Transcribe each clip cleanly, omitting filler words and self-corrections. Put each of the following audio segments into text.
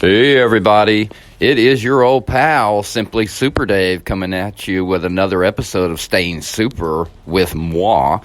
Hey everybody, it is your old pal, SimplySuperDave, coming at you with another episode of Staying Super with moi.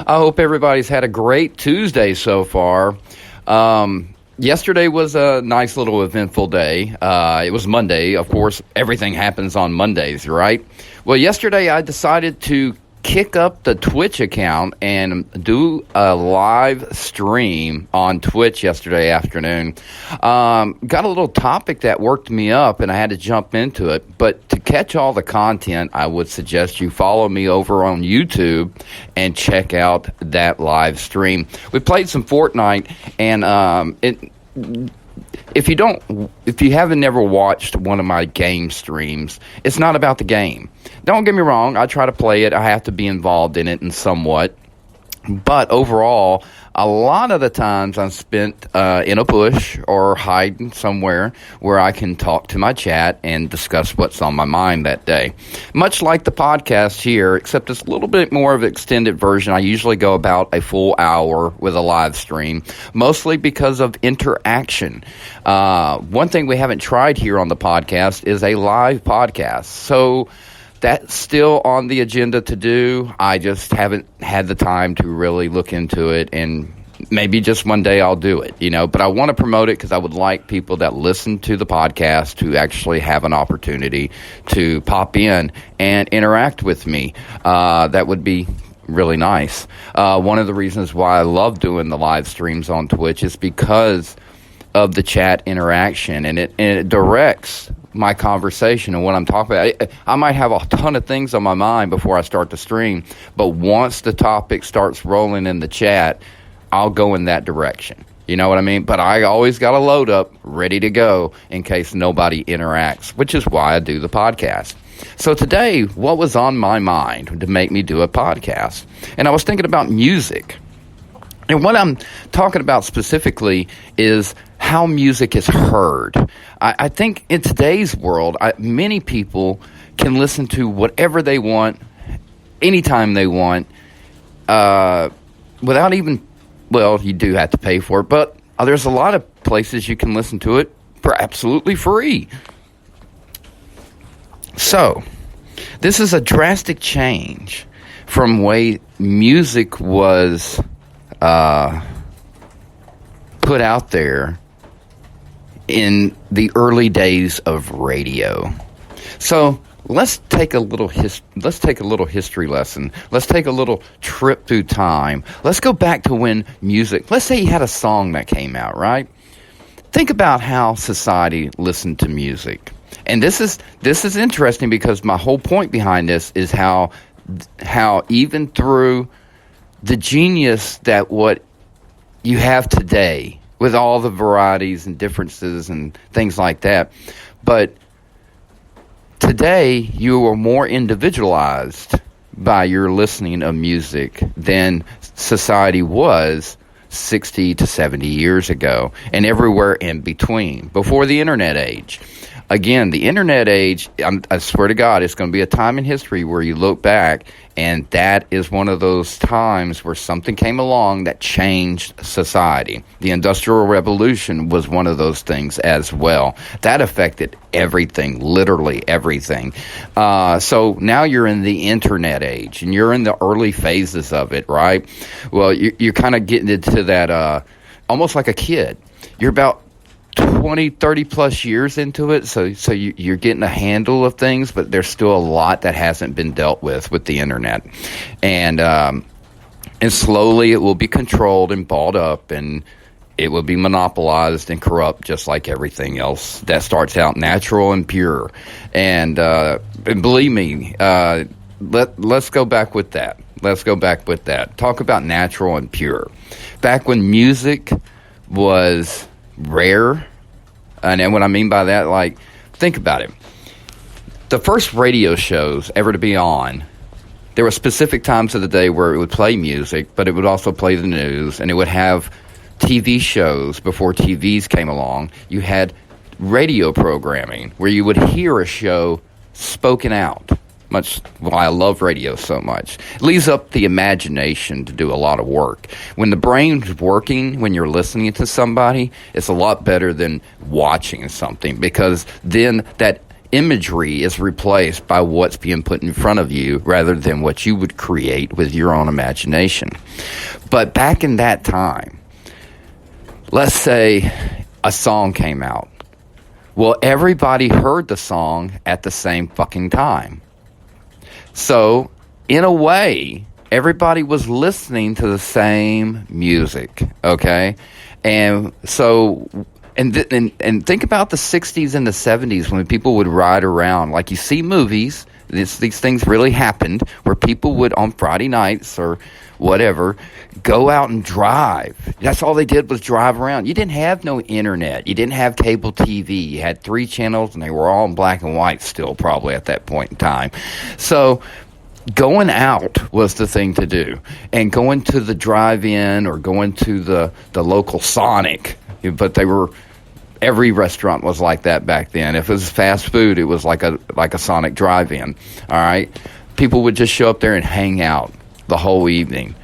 I hope everybody's had a great Tuesday so far. Yesterday was a nice little eventful day. It was Monday. Of course, everything happens on Mondays, right? Well, yesterday I decided to kick up the Twitch account and do a live stream on Twitch yesterday afternoon. Got a little topic that worked me up and I had to jump into it. But to catch all the content, I would suggest you follow me over on YouTube and check out that live stream. We played some Fortnite and if you haven't never watched one of my game streams, it's not about the game. Don't get me wrong, I try to play it. I have to be involved in it in somewhat. But overall, a lot of the times I'm spent in a bush or hiding somewhere where I can talk to my chat and discuss what's on my mind that day. Much like the podcast here, except it's a little bit more of an extended version. I usually go about a full hour with a live stream, mostly because of interaction. One thing we haven't tried here on the podcast is a live podcast. So that's still on the agenda to do. I just haven't had the time to really look into it, and maybe just one day I'll do it, But I want to promote it because I would like people that listen to the podcast to actually have an opportunity to pop in and interact with me. That would be really nice. One of the reasons why I love doing the live streams on Twitch is because of the chat interaction, and it directs my conversation and what I'm talking about. I might have a ton of things on my mind before I start the stream, but once the topic starts rolling in the chat, I'll go in that direction. You know what I mean? But I always got a load up ready to go in case nobody interacts, which is why I do the podcast. So today, what was on my mind to make me do a podcast? And I was thinking about music. And what I'm talking about specifically is how music is heard. I think in today's world, many people can listen to whatever they want, anytime they want, without even, well, you do have to pay for it, but there's a lot of places you can listen to it for absolutely free. So, this is a drastic change from the way music was put out there in the early days of radio. So let's take a little history lesson. Let's take a little trip through time. Let's go back to when music. Let's say you had a song that came out, right? Think about how society listened to music, and this is interesting because my whole point behind this is how even through the genius that what you have today with all the varieties and differences and things like that. But today you are more individualized by your listening of music than society was 60 to 70 years ago, and everywhere in between, before the internet age. Again, the internet age, I swear to God, it's going to be a time in history where you look back, and that is one of those times where something came along that changed society. The Industrial Revolution was one of those things as well. That affected everything, literally everything. So now you're in the internet age, and you're in the early phases of it, right? Well, you're kind of getting into that almost like a kid. You're about 20, 30 plus years into it, so you're getting a handle of things, but there's still a lot that hasn't been dealt with the internet, and slowly it will be controlled and balled up, and it will be monopolized and corrupt, just like everything else that starts out natural and pure. And believe me, let's go back with that. Let's go back with that. Talk about natural and pure. Back when music was rare, and what I mean by that, like, think about it. The first radio shows ever to be on, there were specific times of the day where it would play music, but it would also play the news, and it would have TV shows before TVs came along. You had radio programming where you would hear a show spoken out, much why I love radio so much. It leaves up the imagination to do a lot of work. When the brain's working, when you're listening to somebody, it's a lot better than watching something, because then that imagery is replaced by what's being put in front of you rather than what you would create with your own imagination. But back in that time, let's say a song came out. Well, everybody heard the song at the same fucking time. So, in a way, everybody was listening to the same music, okay? And so, and think about the 60s and the 70s when people would ride around. Like, you see movies, these things really happened, where people would, on Friday nights or whatever, go out and drive. That's all they did was drive around. You didn't have no internet. You didn't have cable TV. You had 3 channels, and they were all in black and white still, probably at that point in time. So going out was the thing to do. And going to the drive-in or going to the local Sonic. But every restaurant was like that back then. If it was fast food, it was like a Sonic drive-in. All right? People would just show up there and hang out the whole evening.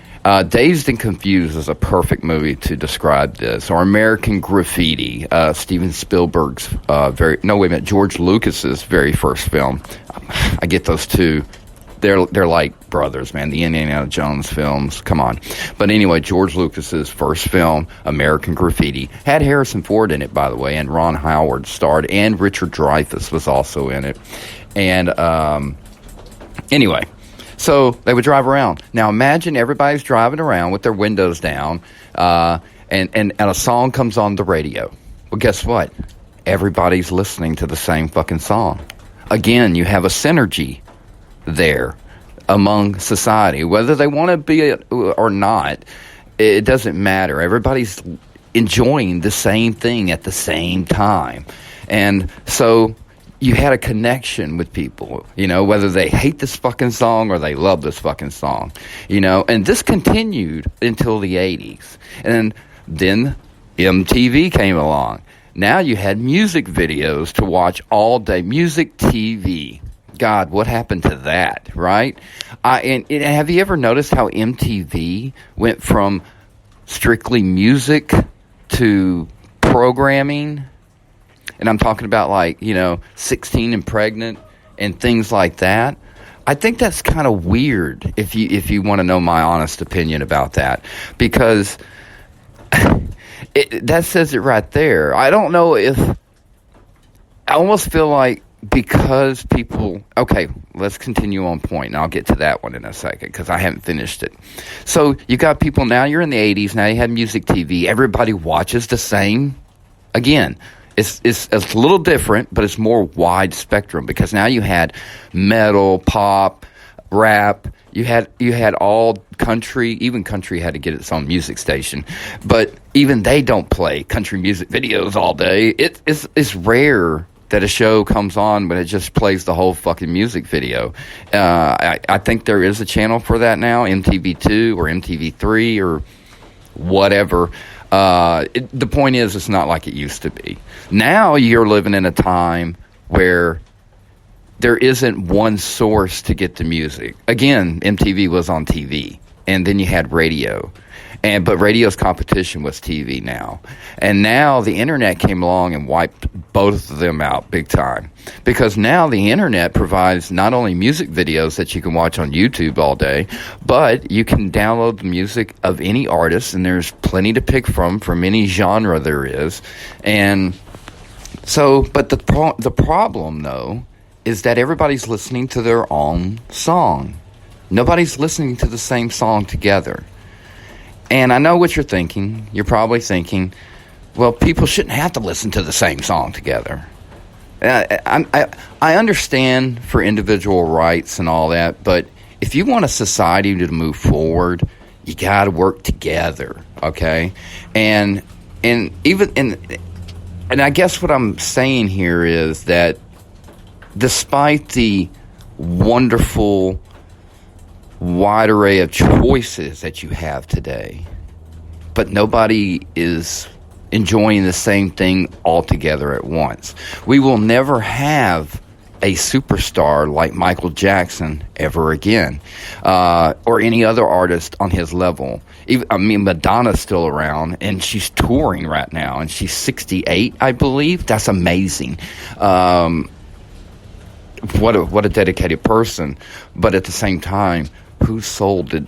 Dazed and Confused is a perfect movie to describe this. Or American Graffiti, Steven Spielberg's George Lucas's very first film. I get those two. They're like brothers, man. The Indiana Jones films, come on. But anyway, George Lucas's first film, American Graffiti, had Harrison Ford in it, by the way, and Ron Howard starred, and Richard Dreyfuss was also in it. And anyway, so they would drive around. Now imagine everybody's driving around with their windows down, and a song comes on the radio. Well, guess what? Everybody's listening to the same fucking song. Again, you have a synergy there among society. Whether they want to be it or not, it doesn't matter. Everybody's enjoying the same thing at the same time. And so you had a connection with people, whether they hate this fucking song or they love this fucking song, and this continued until the 80s. And then MTV came along. Now you had music videos to watch all day. Music TV. God, what happened to that, right? And have you ever noticed how MTV went from strictly music to programming? And I'm talking about 16 and Pregnant and things like that. I think that's kind of weird if you want to know my honest opinion about that, because that says it right there. I don't know if I almost feel like, because people... Okay, let's continue on point, and I'll get to that one in a second, because I haven't finished it. So, you got people now, you're in the 80s, now you have music TV, everybody watches the same. Again, it's a little different, but it's more wide spectrum, because now you had metal, pop, rap, you had all country. Even country had to get its own music station, but even they don't play country music videos all day. It's rare that a show comes on but it just plays the whole fucking music video. I think there is a channel for that now, MTV2 or MTV3 or whatever. The point is, it's not like it used to be. Now you're living in a time where there isn't one source to get the music. Again, MTV was on TV, and then you had radio. But radio's competition was TV now. And now the internet came along and wiped both of them out big time. Because now the internet provides not only music videos that you can watch on YouTube all day, but you can download the music of any artist, and there's plenty to pick from any genre there is. And so, but the problem, though, is that everybody's listening to their own song. Nobody's listening to the same song together. And I know what you're thinking. You're probably thinking, well, people shouldn't have to listen to the same song together. I understand for individual rights and all that, but if you want a society to move forward, you got to work together, okay? And I guess what I'm saying here is that despite the wonderful wide array of choices that you have today, but nobody is enjoying the same thing all together at once. We will never have a superstar like Michael Jackson ever again, or any other artist on his level. Madonna's still around, and she's touring right now, and she's 68, I believe. That's amazing. What a dedicated person. But at the same time, whose soul did...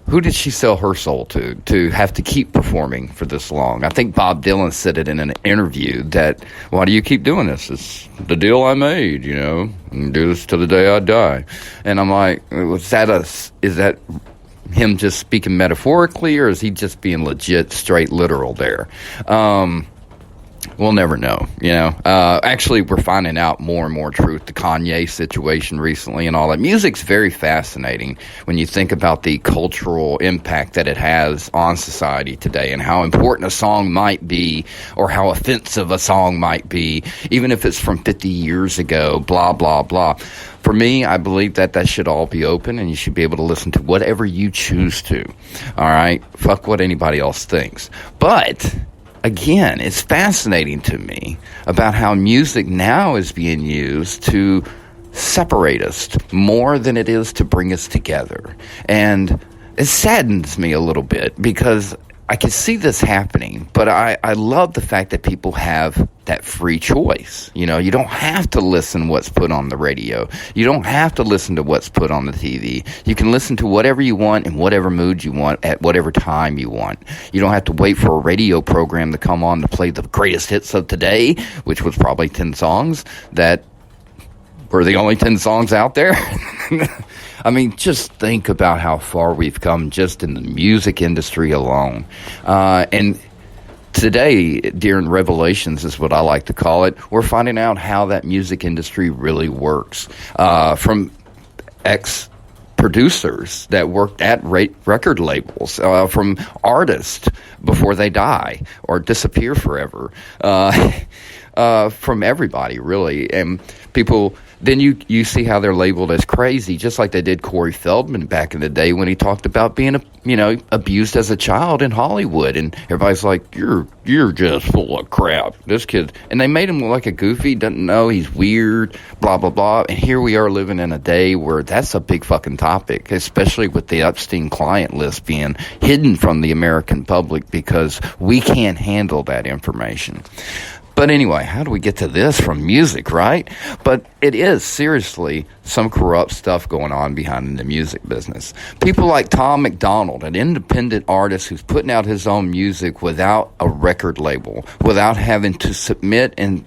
who did she sell her soul to have to keep performing for this long? I think Bob Dylan said it in an interview that, why do you keep doing this? It's the deal I made, and do this till the day I die. And I'm like, is that him just speaking metaphorically, or is he just being legit, straight literal there? We'll never know, Actually, we're finding out more and more truth. The Kanye situation recently and all that. Music's very fascinating when you think about the cultural impact that it has on society today and how important a song might be or how offensive a song might be, even if it's from 50 years ago, blah, blah, blah. For me, I believe that should all be open, and you should be able to listen to whatever you choose to. All right? Fuck what anybody else thinks. But... again, it's fascinating to me about how music now is being used to separate us more than it is to bring us together. And it saddens me a little bit because I can see this happening, but I love the fact that people have that free choice. You don't have to listen what's put on the radio. You don't have to listen to what's put on the TV. You can listen to whatever you want in whatever mood you want at whatever time you want. You don't have to wait for a radio program to come on to play the greatest hits of today, which was probably 10 songs that were the only 10 songs out there. Just think about how far we've come just in the music industry alone. And today, during Revelations is what I like to call it, we're finding out how that music industry really works. From ex-producers that worked at record labels, from artists before they die or disappear forever, from everybody, really. And people... then you see how they're labeled as crazy, just like they did Corey Feldman back in the day when he talked about being, abused as a child in Hollywood, and everybody's like, "You're just full of crap, this kid." And they made him look like a goofy, doesn't know, he's weird, blah blah blah. And here we are living in a day where that's a big fucking topic, especially with the Epstein client list being hidden from the American public because we can't handle that information. But anyway, how do we get to this from music, right? But it is seriously some corrupt stuff going on behind the music business. People like Tom McDonald, an independent artist who's putting out his own music without a record label, without having to submit and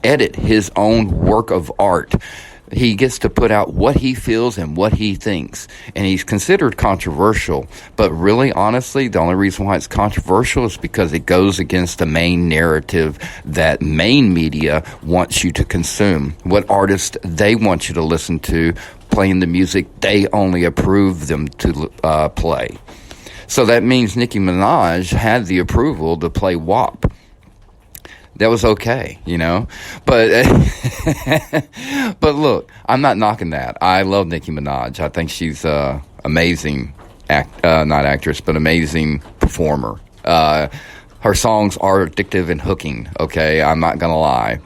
edit his own work of art. He gets to put out what he feels and what he thinks. And he's considered controversial. But really, honestly, the only reason why it's controversial is because it goes against the main narrative that main media wants you to consume. What artists they want you to listen to, playing the music they only approve them to play. So that means Nicki Minaj had the approval to play WAP. That was okay, but but look, I'm not knocking that. I love Nicki Minaj. I think she's amazing, not actress, but amazing performer. Her songs are addictive and hooking, okay? I'm not gonna lie.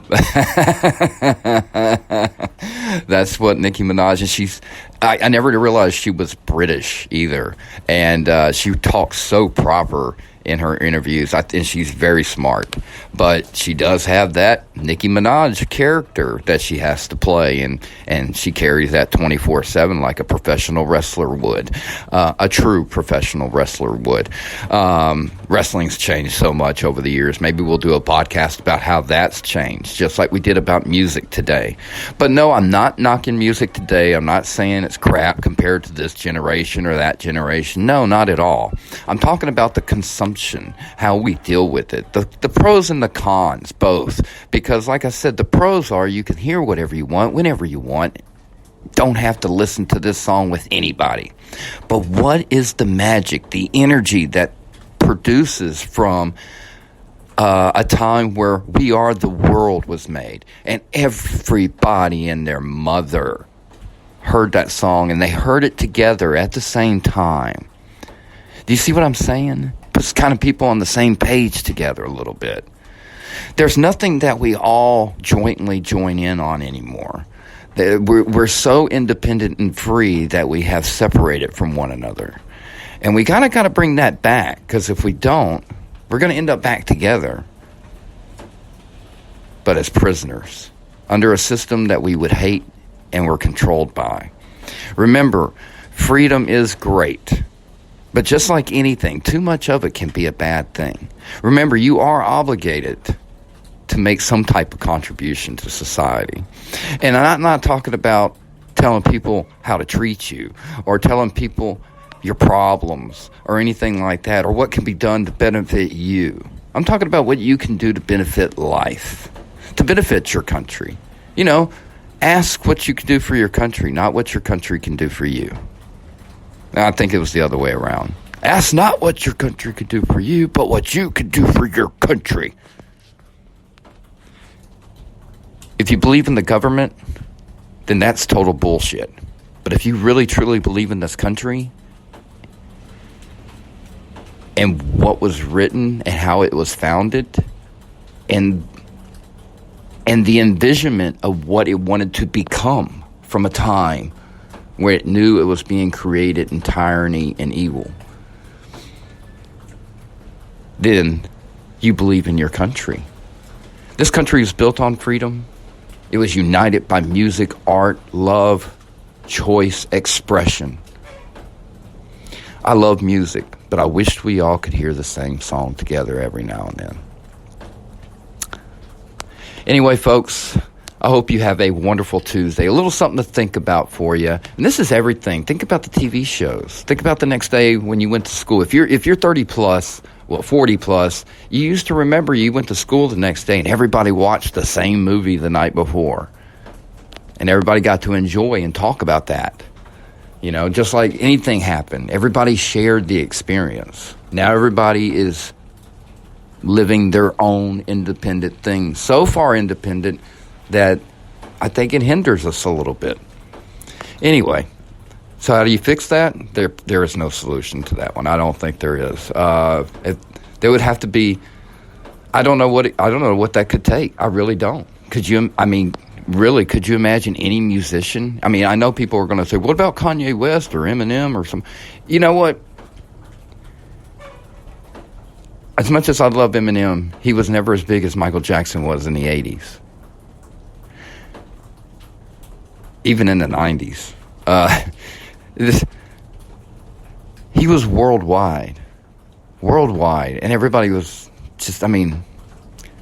That's what Nicki Minaj, and I never realized she was British either, and she talks so proper in her interviews. And she's very smart, but she does have that Nicki Minaj character that she has to play, and she carries that 24/7 like a professional wrestler would, a true professional wrestler would. Wrestling's changed so much over the years. Maybe we'll do a podcast about how that's changed, just like we did about music today. But no, I'm not knocking music today. I'm not saying it's crap compared to this generation or that generation. No, not at all. I'm talking about the consumption, how we deal with it, the pros and the cons, both. Because like I said, the pros are you can hear whatever you want, whenever you want. Don't have to listen to this song with anybody. But what is the magic, the energy that produces from a time where We Are the World was made, and everybody and their mother heard that song, and they heard it together at the same time? Do you see what I'm saying? Puts kind of people on the same page together a little bit. There's nothing that we all jointly join in on anymore. We're so independent and free that we have separated from one another. And we kind of got to bring that back, because if we don't, we're going to end up back together, but as prisoners, under a system that we would hate and we're controlled by. Remember, freedom is great, but just like anything, too much of it can be a bad thing. Remember, you are obligated to make some type of contribution to society. And I'm not talking about telling people how to treat you or telling people your problems or anything like that, or what can be done to benefit you. I'm talking about what you can do to benefit life, to benefit your country. You know, ask what you can do for your country, not what your country can do for you. Now, I think it was the other way around. Ask not what your country can do for you, but what you can do for your country. If you believe in the government, then that's total bullshit. But if you really, truly believe in this country and what was written and how it was founded and the envisionment of what it wanted to become from a time where it knew it was being created in tyranny and evil, then you believe in your country. This country is built on freedom. It was united by music, art, love, choice, expression. I love music, but I wished we all could hear the same song together every now and then. Anyway, folks, I hope you have a wonderful Tuesday. A little something to think about for you. And this is everything. Think about the TV shows. Think about the next day when you went to school. If you're 30 plus, well, 40 plus, you used to remember you went to school the next day and everybody watched the same movie the night before. And everybody got to enjoy and talk about that. You know, just like anything happened, everybody shared the experience. Now everybody is living their own independent thing. So far independent that I think it hinders us a little bit. Anyway, so how do you fix that? There is no solution to that one. I don't think there is. There would have to be. I don't know what that could take. I really don't. Could you? I mean, really, could you imagine any musician? I mean, I know people are going to say, "What about Kanye West or Eminem or some?" You know what? As much as I love Eminem, he was never as big as Michael Jackson was in the 80s. Even in the 90s. He was worldwide, and everybody was just, I mean,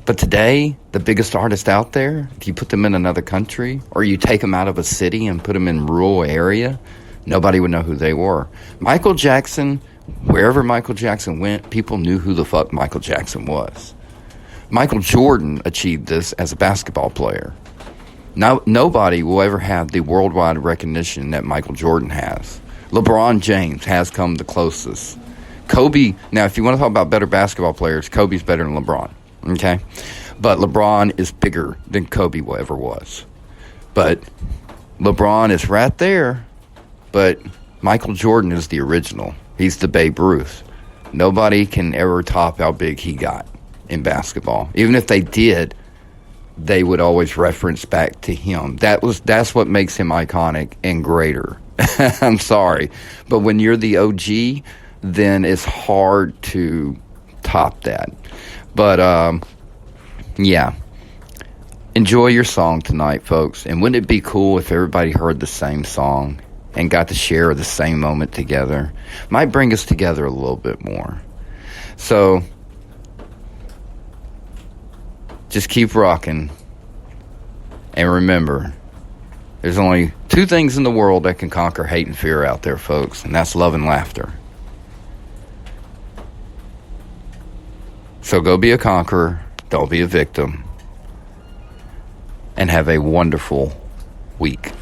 but today, the biggest artist out there, if you put them in another country, or you take them out of a city and put them in a rural area, nobody would know who they were. Michael Jackson, wherever Michael Jackson went, people knew who the fuck Michael Jackson was. Michael Jordan achieved this as a basketball player. Now, nobody will ever have the worldwide recognition that Michael Jordan has. LeBron James has come the closest. Kobe, now if you want to talk about better basketball players, Kobe's better than LeBron, okay? But LeBron is bigger than Kobe ever was. But LeBron is right there, but Michael Jordan is the original. He's the Babe Ruth. Nobody can ever top how big he got in basketball. Even if they did, they would always reference back to him. That's what makes him iconic and greater. I'm sorry. But when you're the OG, then it's hard to top that. But, yeah. Enjoy your song tonight, folks. And wouldn't it be cool if everybody heard the same song and got to share the same moment together? Might bring us together a little bit more. So just keep rocking. And remember, there's only two things in the world that can conquer hate and fear out there, folks. And that's love and laughter. So go be a conqueror. Don't be a victim. And have a wonderful week.